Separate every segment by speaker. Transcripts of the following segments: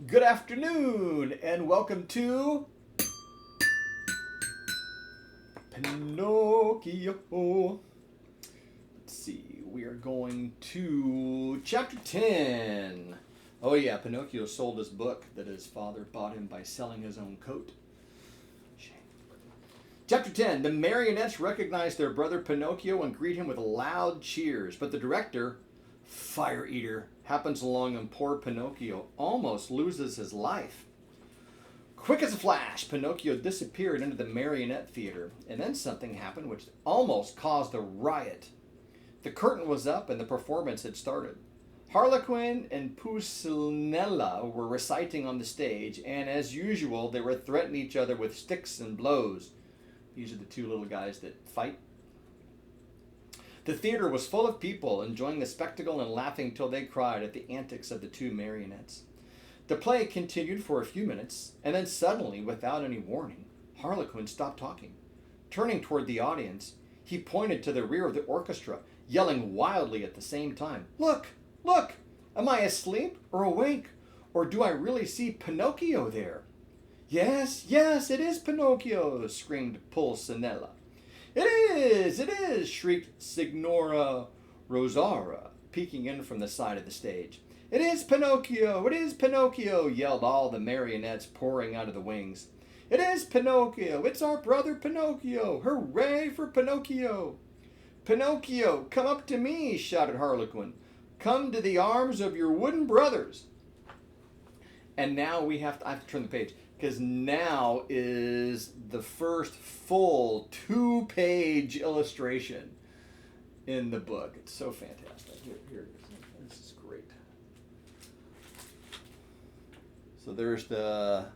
Speaker 1: Good afternoon, and welcome to Pinocchio. Let's see, we are going to chapter 10. Oh, yeah, Pinocchio sold his book that his father bought him by selling his own coat. Shame. Chapter 10. The marionettes recognize their brother Pinocchio and greet him with loud cheers, but the director, Fire Eater, happens along and poor Pinocchio almost loses his life. Quick as a flash, Pinocchio disappeared into the marionette theater, and then something happened which almost caused a riot. The curtain was up and the performance had started. Harlequin and Pulcinella were reciting on the stage, and as usual, they were threatening each other with sticks and blows. These are the two little guys that fight. The theater was full of people enjoying the spectacle and laughing till they cried at the antics of the two marionettes. The play continued for a few minutes, and then suddenly, without any warning, Harlequin stopped talking. Turning toward the audience, he pointed to the rear of the orchestra, yelling wildly at the same time, "Look! Look! Am I asleep or awake? Or do I really see Pinocchio there?" "Yes, yes, it is Pinocchio!" screamed Pulcinella. It is, shrieked Signora Rosara, peeking in from the side of the stage. It is Pinocchio, yelled all the marionettes pouring out of the wings. It is Pinocchio, it's our brother Pinocchio, hooray for Pinocchio. Pinocchio, come up to me, shouted Harlequin. Come to the arms of your wooden brothers. And now I have to turn the page, because now is the first full 2-page illustration in the book. It's so fantastic. Here it is. This is great. So there's the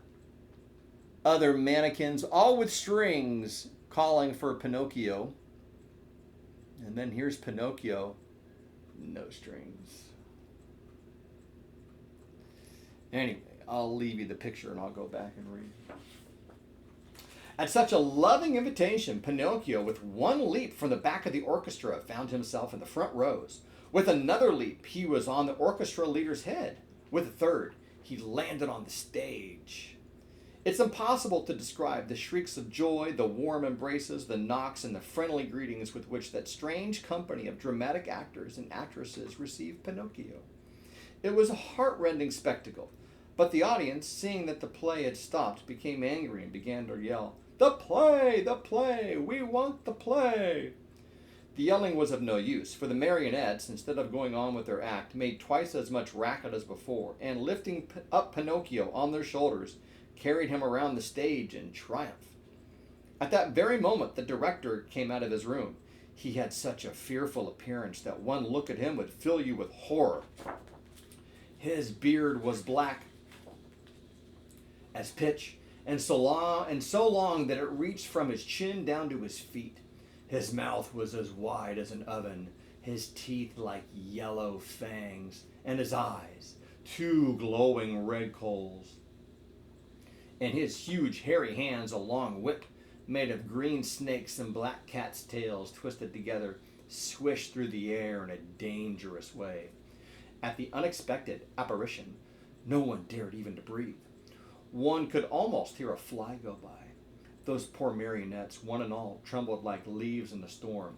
Speaker 1: other mannequins, all with strings, calling for Pinocchio. And then here's Pinocchio, no strings. Anyway, I'll leave you the picture and I'll go back and read. At such a loving invitation, Pinocchio, with one leap from the back of the orchestra, found himself in the front rows. With another leap, he was on the orchestra leader's head. With a third, he landed on the stage. It's impossible to describe the shrieks of joy, the warm embraces, the knocks, and the friendly greetings with which that strange company of dramatic actors and actresses received Pinocchio. It was a heart-rending spectacle. But the audience, seeing that the play had stopped, became angry and began to yell, "The play! The play! We want the play!" The yelling was of no use, for the marionettes, instead of going on with their act, made twice as much racket as before, and lifting up Pinocchio on their shoulders, carried him around the stage in triumph. At that very moment, the director came out of his room. He had such a fearful appearance that one look at him would fill you with horror. His beard was black as pitch, and so long that it reached from his chin down to his feet. His mouth was as wide as an oven, his teeth like yellow fangs, and his eyes, two glowing red coals. And his huge hairy hands a long whip, made of green snakes and black cats' tails twisted together, swished through the air in a dangerous way. At the unexpected apparition, no one dared even to breathe. One could almost hear a fly go by. Those poor marionettes, one and all, trembled like leaves in the storm.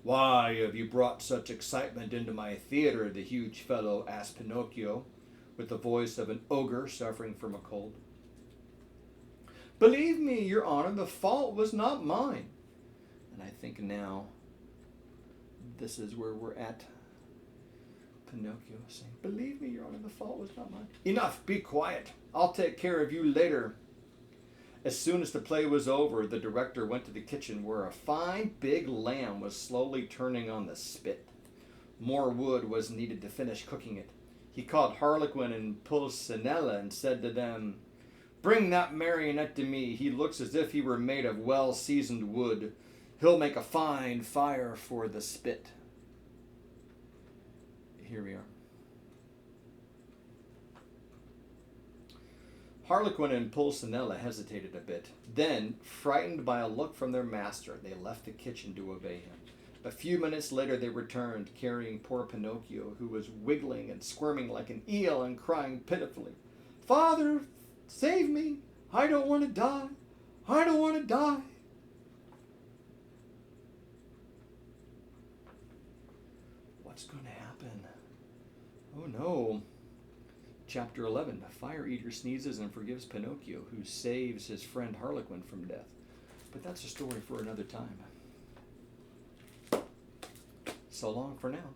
Speaker 1: "Why have you brought such excitement into my theater?" the huge fellow asked Pinocchio, with the voice of an ogre suffering from a cold. "Believe me, Your Honor, the fault was not mine." And I think now this is where we're at. Pinocchio saying, "Believe me, Your Honor, the fault was not mine." "Enough, be quiet. I'll take care of you later." As soon as the play was over, the director went to the kitchen where a fine big lamb was slowly turning on the spit. More wood was needed to finish cooking it. He called Harlequin and Pulcinella and said to them, "Bring that marionette to me. He looks as if he were made of well-seasoned wood. He'll make a fine fire for the spit." Here we are. Harlequin and Pulcinella hesitated a bit. Then, frightened by a look from their master, they left the kitchen to obey him. A few minutes later they returned, carrying poor Pinocchio, who was wiggling and squirming like an eel and crying pitifully. Father, save me. I don't want to die. I don't want to die. What's going to happen? Oh no. Chapter 11. The fire eater sneezes and forgives Pinocchio, who saves his friend Harlequin from death. But that's a story for another time. So long for now.